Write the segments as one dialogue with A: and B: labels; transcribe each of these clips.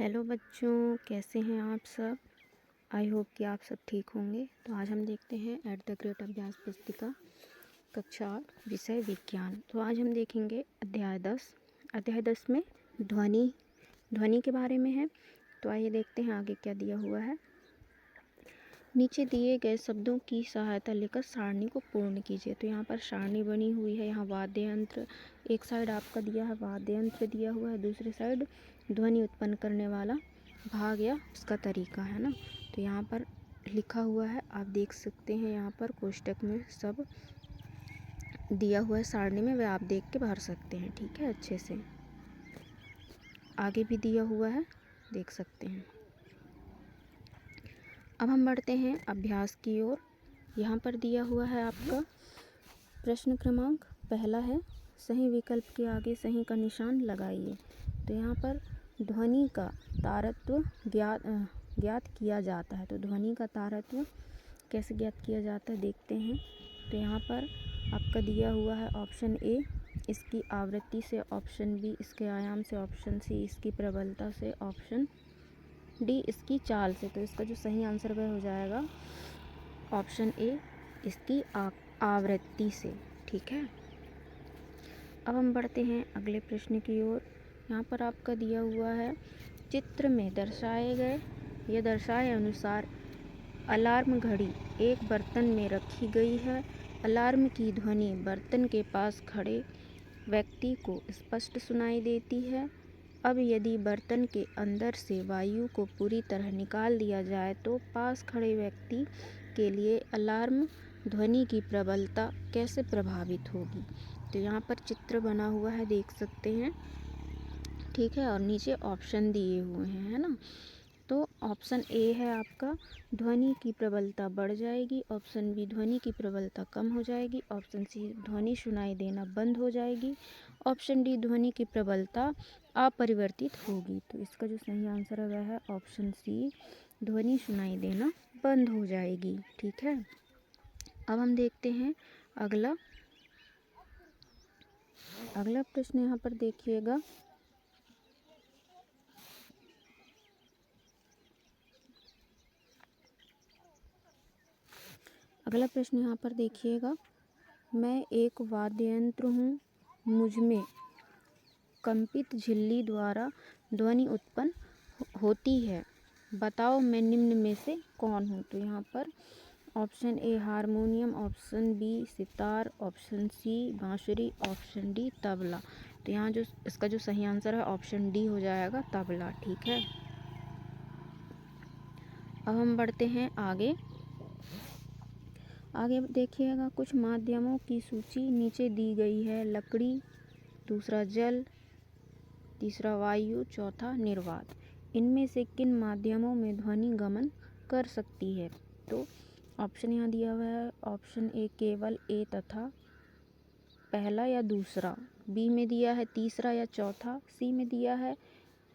A: Hello बच्चों, कैसे हैं आप सब। आई होप कि आप सब ठीक होंगे। तो आज हम देखते हैं एट द ग्रेट अभ्यास पुस्तिका कक्षा 8 विषय विज्ञान। तो आज हम देखेंगे अध्याय 10 में ध्वनि के बारे में है। तो आइए देखते हैं आगे क्या दिया हुआ है। नीचे दिए गए शब्दों की सहायता लेकर सारणी को पूर्ण कीजिए। तो यहाँ पर सारणी बनी हुई है। यहाँ वाद्य यंत्र एक साइड आपका दिया है, वाद्य यंत्र दिया हुआ है, दूसरी साइड ध्वनि उत्पन्न करने वाला भाग या उसका तरीका है ना। तो यहाँ पर लिखा हुआ है, आप देख सकते हैं। यहाँ पर कोष्टक में सब दिया हुआ है सारणी में, वह आप देख के भर सकते हैं। ठीक है, अच्छे से आगे भी दिया हुआ है, देख सकते हैं। अब हम बढ़ते हैं अभ्यास की ओर। यहाँ पर दिया हुआ है आपका प्रश्न क्रमांक पहला है, सही विकल्प के आगे सही का निशान लगाइए। तो यहाँ पर ध्वनि का तारत्व ज्ञात किया जाता है। तो ध्वनि का तारत्व कैसे ज्ञात किया जाता है देखते हैं। तो यहाँ पर आपका दिया हुआ है ऑप्शन ए इसकी आवृत्ति से, ऑप्शन बी इसके आयाम से, ऑप्शन सी इसकी प्रबलता से, ऑप्शन डी इसकी चाल से। तो इसका जो सही आंसर वह हो जाएगा ऑप्शन ए इसकी आवृत्ति से। ठीक है, अब हम बढ़ते हैं अगले प्रश्न की ओर। यहाँ पर आपका दिया हुआ है, चित्र में दर्शाए अनुसार अलार्म घड़ी एक बर्तन में रखी गई है। अलार्म की ध्वनि बर्तन के पास खड़े व्यक्ति को स्पष्ट सुनाई देती है। अब यदि बर्तन के अंदर से वायु को पूरी तरह निकाल दिया जाए तो पास खड़े व्यक्ति के लिए अलार्म ध्वनि की प्रबलता कैसे प्रभावित होगी। तो यहाँ पर चित्र बना हुआ है, देख सकते हैं। ठीक है, और नीचे ऑप्शन दिए हुए हैं, है ना। तो ऑप्शन ए है आपका, ध्वनि की प्रबलता बढ़ जाएगी। ऑप्शन बी ध्वनि की प्रबलता कम हो जाएगी। ऑप्शन सी ध्वनि सुनाई देना बंद हो जाएगी। ऑप्शन डी ध्वनि की प्रबलता अपरिवर्तित होगी। तो इसका जो सही आंसर है वह है ऑप्शन सी, ध्वनि सुनाई देना बंद हो जाएगी। ठीक है, अब हम देखते हैं अगला प्रश्न। यहाँ पर देखिएगा, अगला प्रश्न यहाँ पर देखिएगा, मैं एक वाद्य यंत्र हूँ, मुझमें कंपित झिल्ली द्वारा ध्वनि उत्पन्न होती है, बताओ मैं निम्न में से कौन हूँ। तो यहाँ पर option A harmonium, option B sitar, option C बांसुरी, ऑप्शन डी तबला। तो यहाँ जो इसका जो सही आंसर है ऑप्शन डी हो जाएगा, तबला। ठीक है, अब हम बढ़ते हैं आगे देखिएगा, कुछ माध्यमों की सूची नीचे दी गई है। लकड़ी, दूसरा जल, तीसरा वायु, चौथा निर्वात। इनमें से किन माध्यमों में ध्वनि गमन कर सकती है। तो ऑप्शन यहाँ दिया हुआ है, ऑप्शन ए केवल ए तथा पहला या दूसरा, बी में दिया है तीसरा या चौथा, सी में दिया है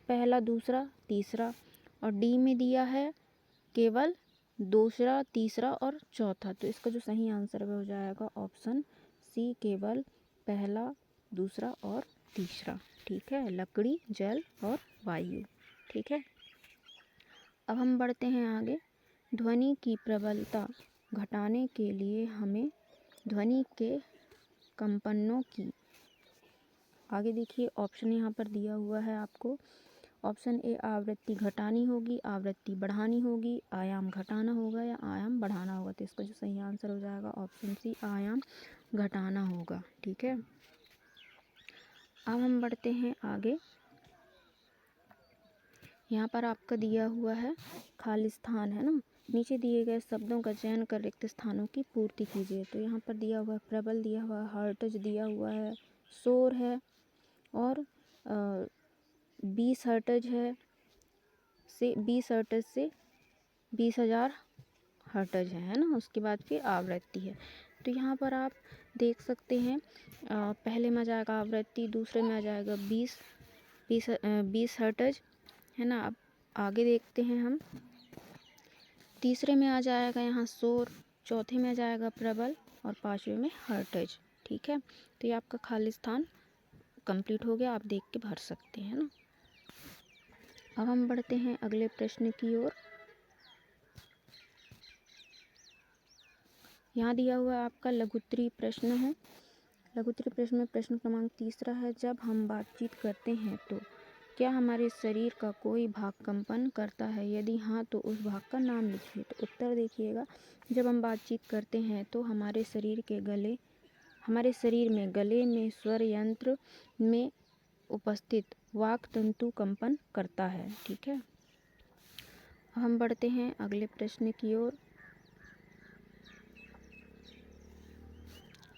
A: पहला दूसरा तीसरा, और डी में दिया है केवल दूसरा तीसरा और चौथा। तो इसका जो सही आंसर हो जाएगा ऑप्शन सी, केवल पहला दूसरा और तीसरा। ठीक है, लकड़ी, जल और वायु। ठीक है, अब हम बढ़ते हैं आगे। ध्वनि की प्रबलता घटाने के लिए हमें ध्वनि के कंपनों की, आगे देखिए ऑप्शन यहाँ पर दिया हुआ है आपको। ऑप्शन ए आवृत्ति घटानी होगी, आवृत्ति बढ़ानी होगी, आयाम घटाना होगा या आयाम बढ़ाना होगा। तो इसका जो सही आंसर हो जाएगा ऑप्शन सी, आयाम घटाना होगा। ठीक है, अब हम बढ़ते हैं आगे। यहाँ पर आपका दिया हुआ है खाली स्थान, है ना। नीचे दिए गए शब्दों का चयन कर रिक्त स्थानों की पूर्ति कीजिए। तो यहाँ पर दिया हुआ है प्रबल, दिया हुआ है हर्ट्ज, दिया हुआ है शोर है, और 20 हर्ट्ज है से 20 हर्ट्ज से 20,000 हर्ट्ज है ना। उसके बाद फिर आवृत्ति है। तो यहाँ पर आप देख सकते हैं, पहले में आ जाएगा आवृत्ति, दूसरे में आ जाएगा 20 हर्ट्ज, है ना। अब आगे देखते हैं हम, तीसरे में आ जाएगा यहाँ शोर, चौथे में आ जाएगा प्रबल और पांचवे में हर्ट्ज। ठीक है, तो ये आपका खाली स्थान कंप्लीट हो गया, आप देख के भर सकते हैं ना। अब हम बढ़ते हैं अगले प्रश्न की ओर। यहाँ दिया हुआ आपका लघुत्तरीय प्रश्न है। लघुत्तरीय प्रश्न में प्रश्न क्रमांक 3 है, जब हम बातचीत करते हैं तो क्या हमारे शरीर का कोई भाग कंपन करता है? यदि हाँ तो उस भाग का नाम लिखिए। तो उत्तर देखिएगा, जब हम बातचीत करते हैं तो हमारे शरीर में गले में स्वर यंत्र में उपस्थित वाक् तंतु कंपन करता है। ठीक है, हम बढ़ते हैं अगले प्रश्न की ओर।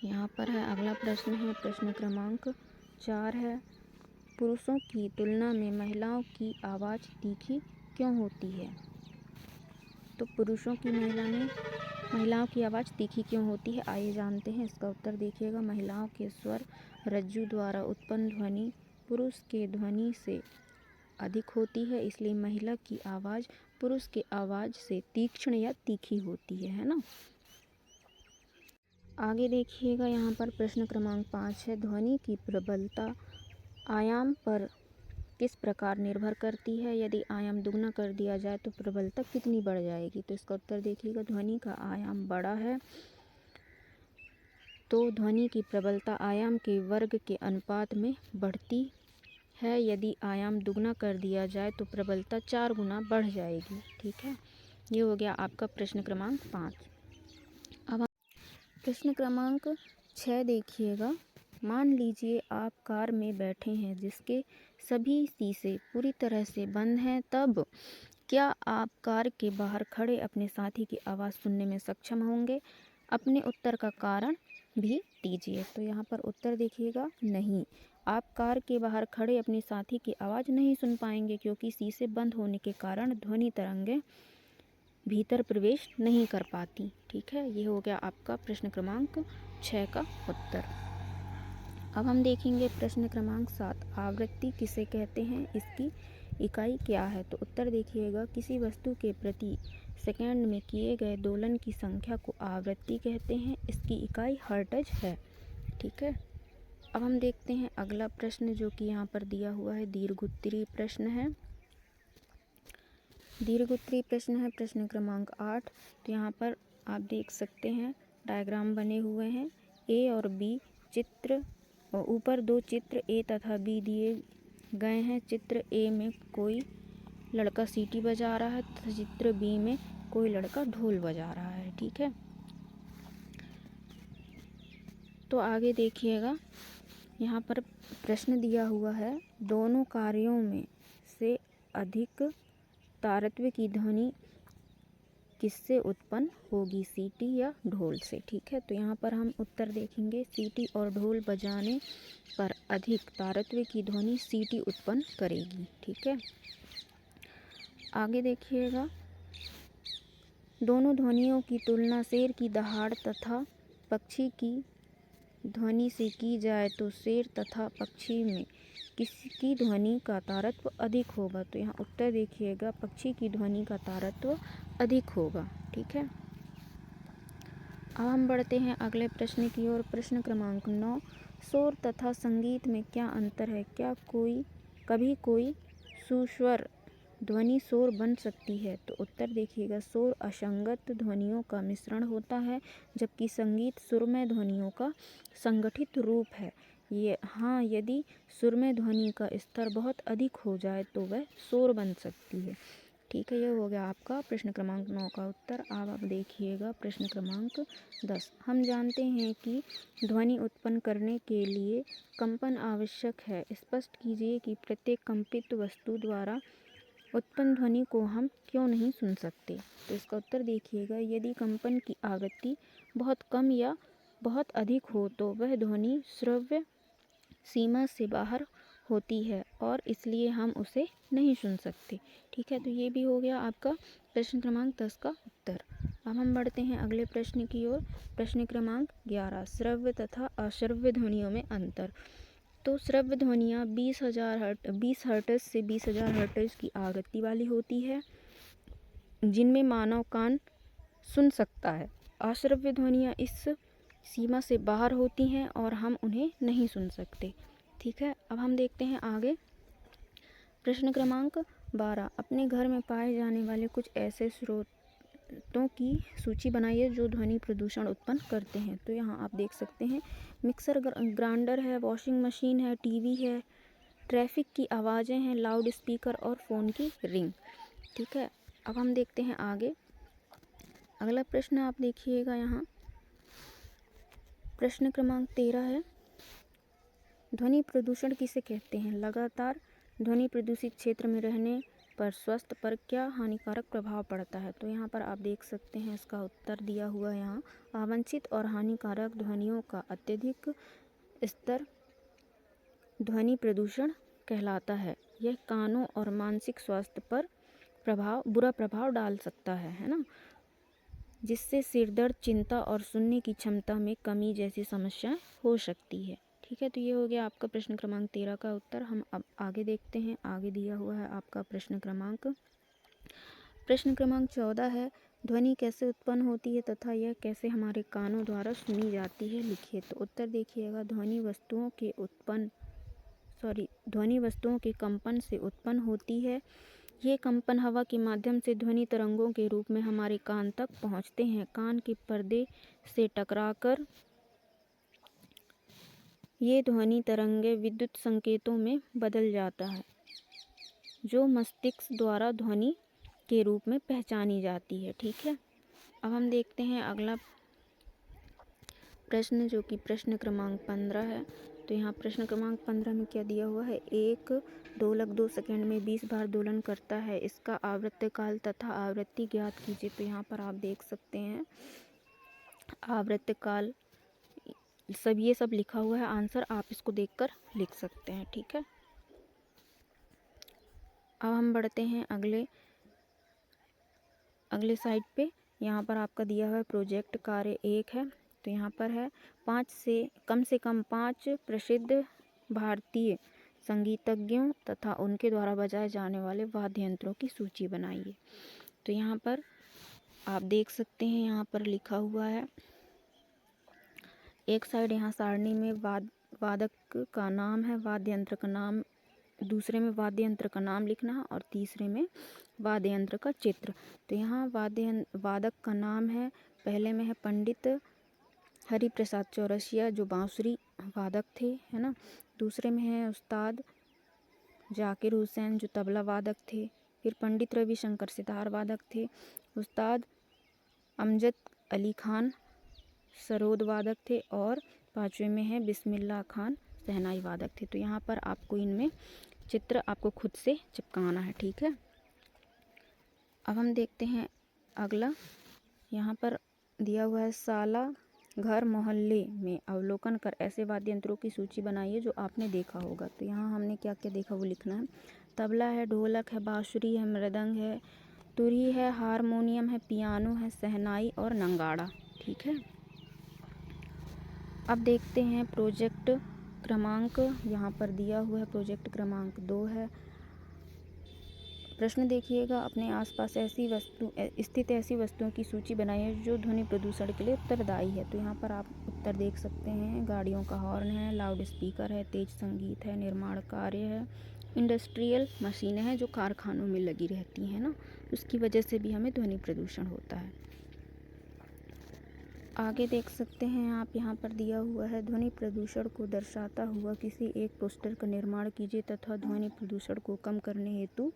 A: यहाँ पर है अगला प्रश्न है, प्रश्न क्रमांक 4 है, पुरुषों की तुलना में महिलाओं की आवाज़ तीखी क्यों होती है? तो पुरुषों की महिलाओं की आवाज़ तीखी क्यों होती है, आइए जानते हैं। इसका उत्तर देखिएगा, महिलाओं के स्वर रज्जु द्वारा उत्पन्न ध्वनि पुरुष के ध्वनि से अधिक होती है, इसलिए महिला की आवाज़ पुरुष के आवाज़ से तीक्ष्ण या तीखी होती है ना। आगे देखिएगा, यहाँ पर प्रश्न क्रमांक 5 है, ध्वनि की प्रबलता आयाम पर किस प्रकार निर्भर करती है? यदि आयाम दुगना कर दिया जाए तो प्रबलता कितनी बढ़ जाएगी? तो इसका उत्तर देखिएगा, ध्वनि का आयाम बड़ा है तो ध्वनि की प्रबलता आयाम के वर्ग के अनुपात में बढ़ती है। यदि आयाम दुगना कर दिया जाए तो प्रबलता 4 गुना बढ़ जाएगी। ठीक है, ये हो गया आपका प्रश्न क्रमांक 5। अब प्रश्न क्रमांक 6 देखिएगा, मान लीजिए आप कार में बैठे हैं जिसके सभी शीशे पूरी तरह से बंद हैं, तब क्या आप कार के बाहर खड़े अपने साथी की आवाज़ सुनने में सक्षम होंगे? अपने उत्तर का कारण भी दीजिए। तो यहाँ पर उत्तर देखिएगा, नहीं, आप कार के बाहर खड़े अपने साथी की आवाज़ नहीं सुन पाएंगे, क्योंकि शीशे बंद होने के कारण ध्वनि तरंगें भीतर प्रवेश नहीं कर पाती। ठीक है, ये हो गया आपका प्रश्न क्रमांक 6 का उत्तर। अब हम देखेंगे प्रश्न क्रमांक 7, आवृत्ति किसे कहते हैं, इसकी इकाई क्या है? तो उत्तर देखिएगा, किसी वस्तु के प्रति सेकंड में किए गए दोलन की संख्या को आवृत्ति कहते हैं, इसकी इकाई हर्ट्ज है। ठीक है, अब हम देखते हैं अगला प्रश्न, जो कि यहाँ पर दिया हुआ है, दीर्घोत्तरीय प्रश्न है। दीर्घोत्तरीय प्रश्न है, प्रश्न क्रमांक 8। तो यहाँ पर आप देख सकते हैं डायग्राम बने हुए हैं, ए और बी चित्र, और ऊपर 2 चित्र ए तथा बी दिए गए हैं। चित्र ए में कोई लड़का सीटी बजा रहा है तथा चित्र बी में कोई लड़का ढोल बजा रहा है। ठीक है, तो आगे देखिएगा, यहाँ पर प्रश्न दिया हुआ है, दोनों कार्यों में से अधिक तारत्म्य की ध्वनि किससे उत्पन्न होगी, सीटी या ढोल से? ठीक है, तो यहाँ पर हम उत्तर देखेंगे, सीटी और ढोल बजाने पर अधिक तारत्म्य की ध्वनि सीटी उत्पन्न करेगी। ठीक है, आगे देखिएगा, दोनों ध्वनियों की तुलना शेर की दहाड़ तथा पक्षी की ध्वनि से की जाए तो शेर तथा पक्षी में किसकी ध्वनि का तारत्म्य अधिक होगा? तो यहाँ उत्तर देखिएगा, पक्षी की ध्वनि का तारत्म्य अधिक होगा। ठीक है, अब हम बढ़ते हैं अगले प्रश्न की ओर। प्रश्न क्रमांक 9, शोर तथा संगीत में क्या अंतर है? क्या कभी कोई सुस्वर ध्वनि शोर बन सकती है? तो उत्तर देखिएगा, शोर असंगत ध्वनियों का मिश्रण होता है, जबकि संगीत सुरमय ध्वनियों का संगठित रूप है। यदि सुरमय ध्वनि का स्तर बहुत अधिक हो जाए तो वह शोर बन सकती है। ठीक है, यह हो गया आपका प्रश्न क्रमांक 9 का उत्तर। अब आप देखिएगा प्रश्न क्रमांक 10, हम जानते हैं कि ध्वनि उत्पन्न करने के लिए कंपन आवश्यक है, स्पष्ट कीजिए कि प्रत्येक कंपित वस्तु द्वारा उत्पन्न ध्वनि को हम क्यों नहीं सुन सकते? तो इसका उत्तर देखिएगा, यदि कंपन की आवृत्ति बहुत कम या बहुत अधिक हो तो वह ध्वनि श्रव्य सीमा से बाहर होती है और इसलिए हम उसे नहीं सुन सकते। ठीक है, तो ये भी हो गया आपका प्रश्न क्रमांक 10 का उत्तर। अब हम बढ़ते हैं अगले प्रश्न की ओर। प्रश्न क्रमांक 11, श्रव्य तथा अश्रव्य ध्वनियों में अंतर। तो श्रव्य ध्वनियाँ 20 हर्ट्ज से 20,000 हर्ट्ज की आवृत्ति वाली होती है, जिनमें मानव कान सुन सकता है। अश्रव्य ध्वनियाँ इस सीमा से बाहर होती हैं और हम उन्हें नहीं सुन सकते। ठीक है, अब हम देखते हैं आगे प्रश्न क्रमांक 12 अपने घर में पाए जाने वाले कुछ ऐसे स्रोतों की सूची बनाइए जो ध्वनि प्रदूषण उत्पन्न करते हैं। तो यहाँ आप देख सकते हैं मिक्सर ग्राइंडर है, वॉशिंग मशीन है, टीवी है, ट्रैफिक की आवाज़ें हैं, लाउड स्पीकर और फ़ोन की रिंग। ठीक है, अब हम देखते हैं आगे। अगला प्रश्न आप देखिएगा यहाँ, प्रश्न क्रमांक 13 है, ध्वनि प्रदूषण किसे कहते हैं? लगातार ध्वनि प्रदूषित क्षेत्र में रहने पर स्वास्थ्य पर क्या हानिकारक प्रभाव पड़ता है? तो यहाँ पर आप देख सकते हैं इसका उत्तर दिया हुआ है यहाँ, अवांछित और हानिकारक ध्वनियों का अत्यधिक स्तर ध्वनि प्रदूषण कहलाता है। यह कानों और मानसिक स्वास्थ्य पर बुरा प्रभाव डाल सकता है ना, जिससे सिरदर्द, चिंता और सुनने की क्षमता में कमी जैसी समस्याएं हो सकती है। ठीक है, तो ये हो गया आपका प्रश्न क्रमांक 13 का उत्तर। हम अब आगे देखते हैं। आगे दिया हुआ है आपका प्रश्न क्रमांक 14 है, ध्वनि कैसे उत्पन्न होती है तथा यह कैसे हमारे कानों द्वारा सुनी जाती है, लिखिए। तो उत्तर देखिएगा, ध्वनि वस्तुओं के कंपन से उत्पन्न होती है। ये कंपन हवा के माध्यम से ध्वनि तरंगों के रूप में हमारे कान तक पहुंचते हैं। कान के पर्दे से टकराकर ये ध्वनि तरंगें विद्युत संकेतों में बदल जाता है, जो मस्तिष्क द्वारा ध्वनि के रूप में पहचानी जाती है। ठीक है, अब हम देखते हैं अगला प्रश्न, जो कि प्रश्न क्रमांक 15 है। तो यहाँ प्रश्न क्रमांक 15 में क्या दिया हुआ है, एक ढोलक 2 सेकंड में 20 बार दोलन करता है, इसका आवर्तकाल तथा आवृत्ति ज्ञात कीजिए। तो यहाँ पर आप देख सकते हैं आवर्तकाल ये सब लिखा हुआ है, आंसर आप इसको देखकर लिख सकते हैं। ठीक है, अब हम बढ़ते हैं अगले साइड पे। यहाँ पर आपका दिया हुआ है प्रोजेक्ट कार्य 1 है। तो यहाँ पर है कम से कम 5 प्रसिद्ध भारतीय संगीतज्ञों तथा उनके द्वारा बजाए जाने वाले वाद्य यंत्रों की सूची बनाइए। तो यहाँ पर आप देख सकते हैं, यहाँ पर लिखा हुआ है, एक साइड यहाँ सारणी में वादक का नाम है, वाद्य यंत्र का नाम, दूसरे में वाद्य यंत्र का नाम लिखना है और तीसरे में वाद्य यंत्र का चित्र। तो यहाँ वादक का नाम है, पहले में है पंडित हरिप्रसाद चौरसिया जो बांसुरी वादक थे, है ना। दूसरे में है उस्ताद जाकिर हुसैन जो तबला वादक थे। फिर पंडित रविशंकर सितार वादक थे। उस्ताद अमजद अली खान सरोद वादक थे। और पाँचवें में है बिस्मिल्लाह खान शहनाई वादक थे। तो यहाँ पर आपको इनमें चित्र आपको खुद से चिपकाना है। ठीक है, अब हम देखते हैं अगला। यहाँ पर दिया हुआ है, साला घर मोहल्ले में अवलोकन कर ऐसे वाद्य यंत्रों की सूची बनाइए जो आपने देखा होगा। तो यहाँ हमने क्या क्या देखा वो लिखना है। तबला है, ढोलक है, बांसुरी है, मृदंग है, तुरही है, हारमोनियम है, पियानो है, शहनाई और नंगाड़ा। ठीक है, अब देखते हैं प्रोजेक्ट क्रमांक, यहाँ पर दिया हुआ है प्रोजेक्ट क्रमांक 2 है। प्रश्न देखिएगा, अपने आसपास स्थित ऐसी वस्तुओं की सूची बनाइए जो ध्वनि प्रदूषण के लिए उत्तरदायी है। तो यहाँ पर आप उत्तर देख सकते हैं, गाड़ियों का हॉर्न है, लाउड स्पीकर है, तेज संगीत है, निर्माण कार्य है, इंडस्ट्रियल मशीनें हैं जो कारखानों में लगी रहती हैं ना, उसकी वजह से भी हमें ध्वनि प्रदूषण होता है। आगे देख सकते हैं आप, यहाँ पर दिया हुआ है, ध्वनि प्रदूषण को दर्शाता हुआ किसी एक पोस्टर का निर्माण कीजिए तथा ध्वनि प्रदूषण को कम करने हेतु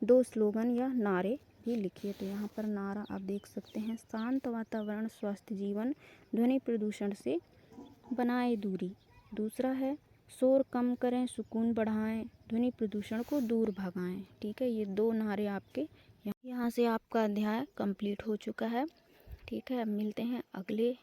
A: 2 स्लोगन या नारे भी लिखिए। तो यहाँ पर नारा आप देख सकते हैं, शांत वातावरण, स्वस्थ जीवन, ध्वनि प्रदूषण से बनाए दूरी। दूसरा है, शोर कम करें, सुकून बढ़ाएं, ध्वनि प्रदूषण को दूर भगाएं। ठीक है, ये 2 नारे आपके यहाँ से आपका अध्याय कंप्लीट हो चुका है। ठीक है, अब मिलते हैं अगले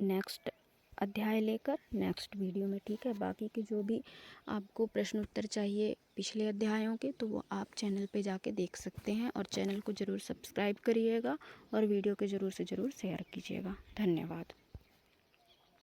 A: नेक्स्ट अध्याय लेकर नेक्स्ट वीडियो में। ठीक है, बाकी के जो भी आपको प्रश्न उत्तर चाहिए पिछले अध्यायों के, तो वो आप चैनल पे जाके देख सकते हैं। और चैनल को ज़रूर सब्सक्राइब करिएगा और वीडियो को ज़रूर से ज़रूर शेयर कीजिएगा। धन्यवाद।